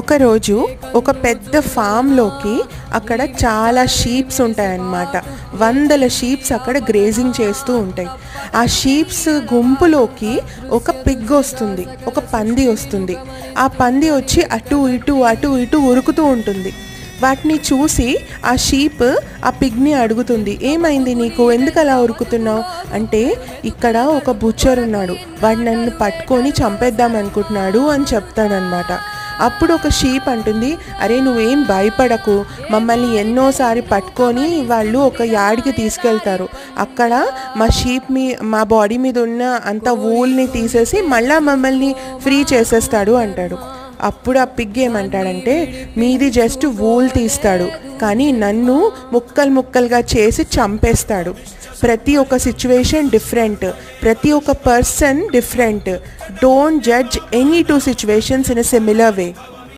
ఒకరోజు ఒక పెద్ద ఫామ్లోకి అక్కడ చాలా షీప్స్ ఉంటాయన్నమాట. వందల షీప్స్ అక్కడ గ్రేజింగ్ చేస్తూ ఉంటాయి. ఆ షీప్స్ గుంపులోకి ఒక పిగ్ వస్తుంది, ఒక పంది వస్తుంది. ఆ పంది వచ్చి అటు ఇటు ఉరుకుతూ ఉంటుంది. వాటిని చూసి ఆ షీప్ ఆ పిగ్ని అడుగుతుంది, ఏమైంది నీకు, ఎందుకు అలా ఉరుకుతున్నావు అంటే, ఇక్కడ ఒక బుచ్చర్ ఉన్నాడు, వాడు నన్ను పట్టుకొని చంపేద్దాం అనుకుంటున్నాడు అని చెప్తాడనమాట. అప్పుడు ఒక షీప్ అంటుంది, అరే నువ్వేం భయపడకు, మమ్మల్ని ఎన్నోసారి పట్టుకొని వాళ్ళు ఒక యార్డ్కి తీసుకెళ్తారు, అక్కడ మా బాడీ మీద ఉన్న అంత వూల్ని తీసేసి మళ్ళీ మమ్మల్ని ఫ్రీ చేసేస్తాడు అంటాడు. అప్పుడు ఆ పిగ్ ఏమంటాడంటే, మీది జస్ట్ వూల్ తీస్తాడు, కానీ నన్ను ముక్కలుగా చేసి చంపేస్తాడు. ప్రతి ఒక్క సిచ్యువేషన్ డిఫరెంట్, ప్రతి ఒక్క person different. Don't judge any two situations in a similar way.